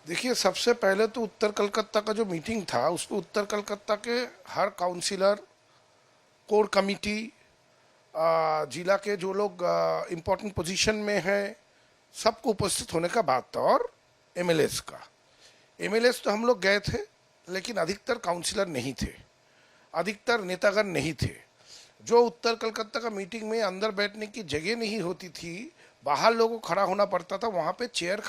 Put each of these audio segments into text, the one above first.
देखिए, सबसे पहले तो उत्तर कलकत्ता का जो मीटिंग था उसमें उत्तर कलकत्ता के हर काउंसिलर, कोर कमेटी, जिला के जो लोग इम्पोर्टेंट पोजीशन में हैं, सबको उपस्थित होने का बात था। और एमएलएस का एमएलएस तो हम लोग गए थे, लेकिन अधिकतर काउंसिलर नहीं थे, अधिकतर नेतागण नहीं थे। जो उत्तर कलकत्ता का मीटिंग में अंदर बैठने की जगह नहीं होती थी, बाहर लोगों को खड़ा होना पड़ता था, वहां पे चेयर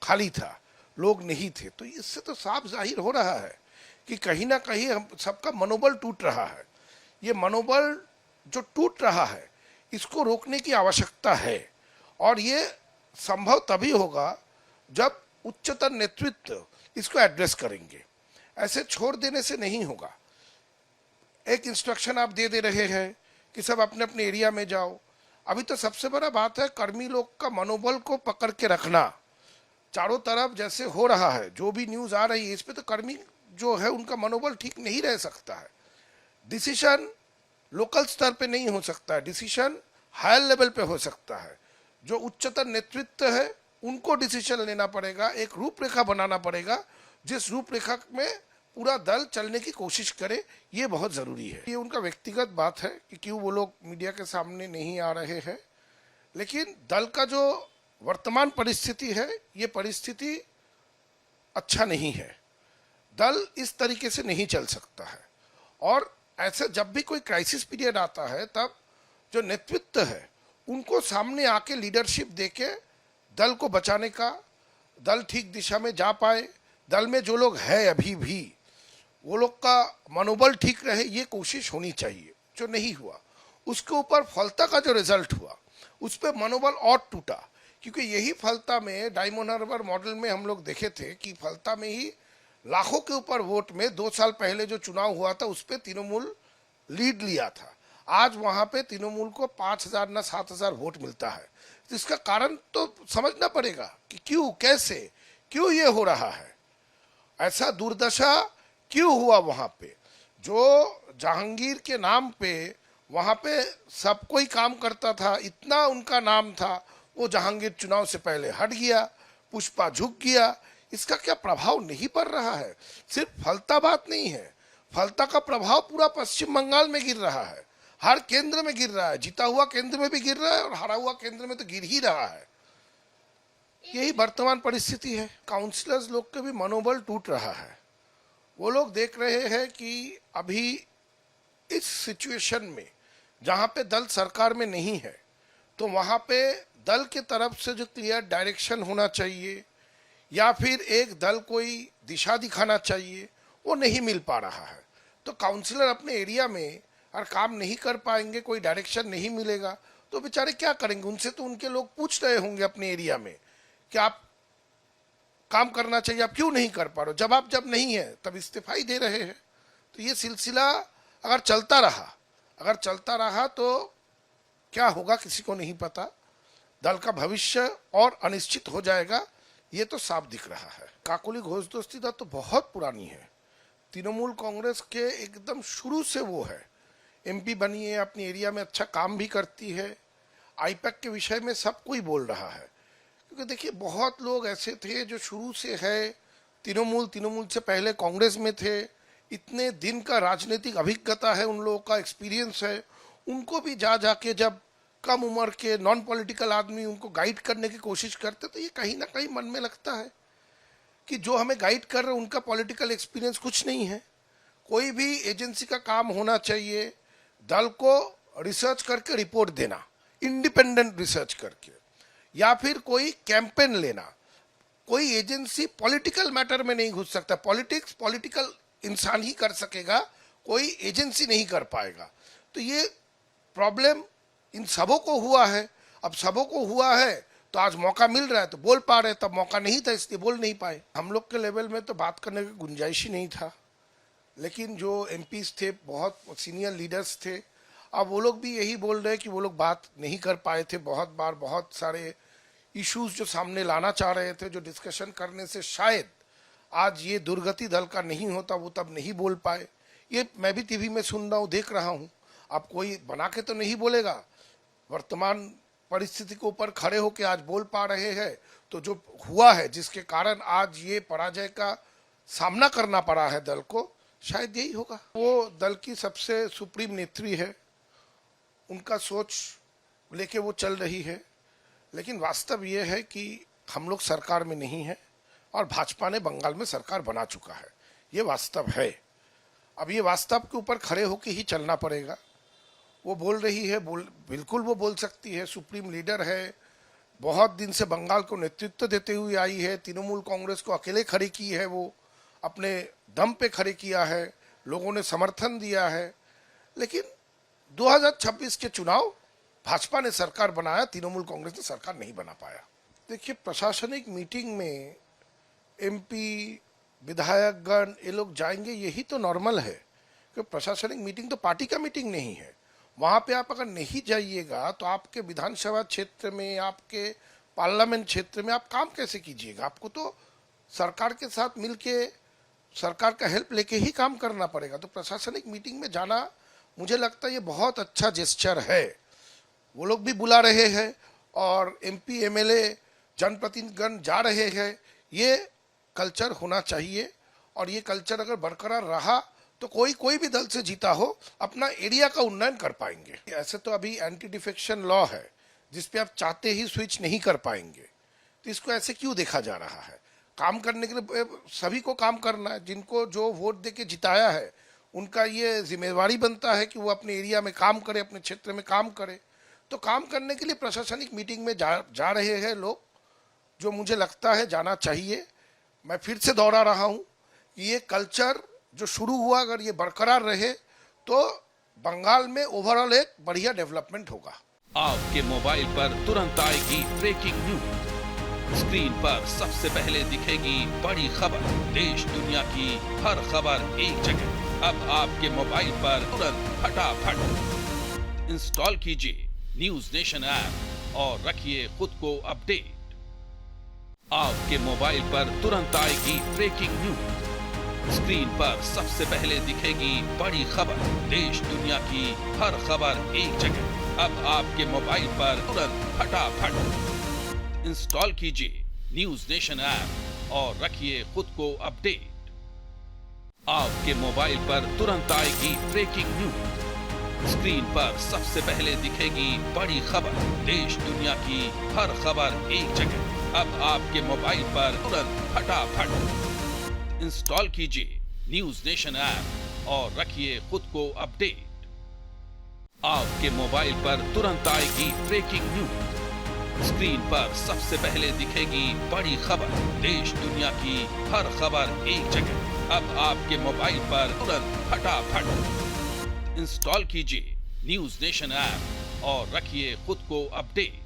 खाली था, लोग नहीं थे। तो इससे तो साफ जाहिर हो रहा है कि कहीं ना कहीं हम सबका मनोबल टूट रहा है। ये मनोबल जो टूट रहा है, इसको रोकने की आवश्यकता है। और ये संभव तभी होगा जब उच्चतर नेतृत्व इसको एड्रेस करेंगे। ऐसे छोड़ देने से नहीं होगा। एक इंस्ट्रक्शन आप दे रहे हैं कि सब अपने अपने एरिया में जाओ। अभी तो सबसे बड़ा बात है कर्मी लोग का मनोबल को पकड़ के रखना। चारों तरफ जैसे हो रहा है, जो भी न्यूज आ रही है, इस पे तो कर्मी जो है उनका मनोबल ठीक नहीं रह सकता है। डिसीजन लोकल स्तर पे नहीं हो सकता है, डिसीजन हायर लेवल पे हो सकता है। जो उच्चतर नेतृत्व है उनको डिसीजन लेना पड़ेगा, एक रूपरेखा बनाना पड़ेगा, जिस रूपरेखा में पूरा दल चलने की कोशिश करे। ये बहुत जरूरी है। ये उनका व्यक्तिगत बात है कि क्यों वो लोग मीडिया के सामने नहीं आ रहे हैं, लेकिन दल का जो वर्तमान परिस्थिति है, ये परिस्थिति अच्छा नहीं है। दल इस तरीके से नहीं चल सकता है। और ऐसे जब भी कोई क्राइसिस पीरियड आता है, तब जो नेतृत्व है उनको सामने आके लीडरशिप देके दल को बचाने का, दल ठीक दिशा में जा पाए, दल में जो लोग हैं अभी भी वो लोग का मनोबल ठीक रहे, ये कोशिश होनी चाहिए। जो नहीं हुआ, उसके ऊपर फलता का जो रिजल्ट हुआ उस पर मनोबल और टूटा। क्योंकि यही फलता में डायमंड हार्बर मॉडल में हम लोग देखे थे कि फलता में ही लाखों के ऊपर वोट में 2 साल पहले जो चुनाव हुआ था उस पर तृणमूल लीड लिया था। आज वहां पे तृणमूल को 5,000 ना 7,000 वोट मिलता है। तो इसका कारण तो समझना पड़ेगा कि क्यों, कैसे, क्यों ये हो रहा है, ऐसा दुर्दशा क्यों हुआ वहां पे। जो जहांगीर के नाम पे वहां पे सब कोई काम करता था, इतना उनका नाम था, वो जहांगीर चुनाव से पहले हट गया, पुष्पा झुक गया। इसका क्या प्रभाव नहीं पड़ रहा है? सिर्फ फलता बात नहीं है, फलता का प्रभाव पूरा पश्चिम बंगाल में गिर रहा है, हर केंद्र में गिर रहा है। जीता हुआ केंद्र में भी गिर रहा है और हारा हुआ केंद्र में तो गिर ही रहा है। यही वर्तमान परिस्थिति है। काउंसिलर्स लोग के भी मनोबल टूट रहा है। वो लोग देख रहे हैं कि अभी इस सिचुएशन में जहां पे दल सरकार में नहीं है, तो वहां पे दल के तरफ से जो क्लियर डायरेक्शन होना चाहिए या फिर एक दल कोई दिशा दिखाना चाहिए, वो नहीं मिल पा रहा है। तो काउंसिलर अपने एरिया में और काम नहीं कर पाएंगे, कोई डायरेक्शन नहीं मिलेगा, तो बेचारे क्या करेंगे? उनसे तो उनके लोग पूछ रहे होंगे अपने एरिया में कि आप काम करना चाहिए, आप क्यों नहीं कर पा रहे हो? जवाब जब नहीं है तब इस्तीफा ही दे रहे हैं। तो ये सिलसिला अगर चलता रहा तो क्या होगा किसी को नहीं पता। दल का भविष्य और अनिश्चित हो जाएगा, ये तो साफ दिख रहा है। काकोली घोष दोस्ती तो बहुत पुरानी है, तृणमूल कांग्रेस के एकदम शुरू से वो है। एमपी बनी है, अपनी एरिया में अच्छा काम भी करती है। आईपैक के विषय में सब कोई बोल रहा है, क्योंकि देखिए बहुत लोग ऐसे थे जो शुरू से है तृणमूल से पहले कांग्रेस में थे, इतने दिन का राजनीतिक अभिज्ञता है, उन लोगों का एक्सपीरियंस है। उनको भी जा जाके जब कम उम्र के नॉन पॉलिटिकल आदमी उनको गाइड करने की कोशिश करते, तो ये कहीं ना कहीं मन में लगता है कि जो हमें गाइड कर रहे हैं उनका पॉलिटिकल एक्सपीरियंस कुछ नहीं है। कोई भी एजेंसी का काम होना चाहिए दल को रिसर्च करके रिपोर्ट देना, इंडिपेंडेंट रिसर्च करके, या फिर कोई कैंपेन लेना। कोई एजेंसी पॉलिटिकल मैटर में नहीं घुस सकता। पॉलिटिक्स पॉलिटिकल इंसान ही कर सकेगा, कोई एजेंसी नहीं कर पाएगा। तो ये प्रॉब्लम इन सबों को हुआ है। अब सबों को हुआ है तो आज मौका मिल रहा है तो बोल पा रहे, तब मौका नहीं था इसलिए बोल नहीं पाए। हम लोग के लेवल में तो बात करने की गुंजाइश ही नहीं था, लेकिन जो एमपीज थे, बहुत सीनियर लीडर्स थे, अब वो लोग भी यही बोल रहे हैं कि वो लोग बात नहीं कर पाए थे। बहुत बार बहुत सारे इश्यूज जो सामने लाना चाह रहे थे, जो डिस्कशन करने से शायद आज ये दुर्गति दल का नहीं होता, वो तब नहीं बोल पाए। ये मैं भी टीवी में सुन रहा हूँ, देख रहा हूँ। अब कोई बना के तो नहीं बोलेगा, वर्तमान परिस्थिति के ऊपर खड़े होकर आज बोल पा रहे हैं तो जो हुआ है, जिसके कारण आज ये पराजय का सामना करना पड़ा है दल को, शायद यही होगा। वो दल की सबसे सुप्रीम नेत्री है, उनका सोच लेके वो चल रही है, लेकिन वास्तव ये है कि हम लोग सरकार में नहीं है और भाजपा ने बंगाल में सरकार बना चुका है, ये वास्तव है। अब ये वास्तव के ऊपर खड़े होके ही चलना पड़ेगा। वो बोल रही है, बिल्कुल वो बोल सकती है, सुप्रीम लीडर है, बहुत दिन से बंगाल को नेतृत्व देते हुए आई है, तृणमूल कांग्रेस को अकेले खड़ी की है, वो अपने दम पे खड़े किया है, लोगों ने समर्थन दिया है। लेकिन 2026 के चुनाव भाजपा ने सरकार बनाया, तृणमूल कांग्रेस ने सरकार नहीं बना पाया। देखिए, प्रशासनिक मीटिंग में एमपी, विधायकगण ये लोग जाएंगे, यही तो नॉर्मल है, क्योंकि प्रशासनिक मीटिंग तो पार्टी का मीटिंग नहीं है। वहाँ पे आप अगर नहीं जाइएगा तो आपके विधानसभा क्षेत्र में, आपके पार्लियामेंट क्षेत्र में आप काम कैसे कीजिएगा? आपको तो सरकार के साथ मिलके, सरकार का हेल्प लेके ही काम करना पड़ेगा। तो प्रशासनिक मीटिंग में जाना, मुझे लगता है ये बहुत अच्छा जेस्चर है। वो लोग भी बुला रहे हैं और एमपी, एमएलए, जनप्रतिनिधिगण जा रहे हैं। ये कल्चर होना चाहिए और ये कल्चर अगर बरकरार रहा तो कोई भी दल से जीता हो, अपना एरिया का उन्नयन कर पाएंगे। ऐसे तो अभी एंटी डिफेक्शन लॉ है, जिसपे आप चाहते ही स्विच नहीं कर पाएंगे, तो इसको ऐसे क्यों देखा जा रहा है? काम करने के लिए सभी को काम करना है। जिनको जो वोट दे के जिताया है, उनका ये जिम्मेवारी बनता है कि वो अपने एरिया में काम करे, अपने क्षेत्र में काम करे। तो काम करने के लिए प्रशासनिक मीटिंग में जा रहे हैं लोग, जो मुझे लगता है जाना चाहिए। मैं फिर से दोहरा रहा हूँ कि ये कल्चर जो शुरू हुआ, अगर ये बरकरार रहे तो बंगाल में ओवरऑल एक बढ़िया डेवलपमेंट होगा। आपके मोबाइल पर तुरंत आएगी ब्रेकिंग न्यूज, स्क्रीन पर सबसे पहले दिखेगी बड़ी खबर, देश दुनिया की हर खबर एक जगह। अब आपके मोबाइल पर तुरंत फटाफट इंस्टॉल कीजिए न्यूज नेशन ऐप और रखिए खुद को अपडेट। आपके मोबाइल पर तुरंत आएगी ब्रेकिंग न्यूज, स्क्रीन पर सबसे पहले दिखेगी बड़ी खबर, देश दुनिया की हर खबर एक जगह। अब आपके मोबाइल पर तुरंत फटाफट इंस्टॉल कीजिए न्यूज नेशन ऐप और रखिए खुद को अपडेट। आपके मोबाइल पर तुरंत आएगी ब्रेकिंग न्यूज, स्क्रीन पर सबसे पहले दिखेगी बड़ी खबर, देश दुनिया की हर खबर एक जगह। अब आपके मोबाइल पर तुरंत फटाफट इंस्टॉल कीजिए न्यूज नेशन ऐप और रखिए खुद को अपडेट। आपके मोबाइल पर तुरंत आएगी ब्रेकिंग न्यूज, स्क्रीन पर सबसे पहले दिखेगी बड़ी खबर, देश दुनिया की हर खबर एक जगह। अब आपके मोबाइल पर तुरंत फटाफट इंस्टॉल कीजिए न्यूज नेशन ऐप और रखिए खुद को अपडेट।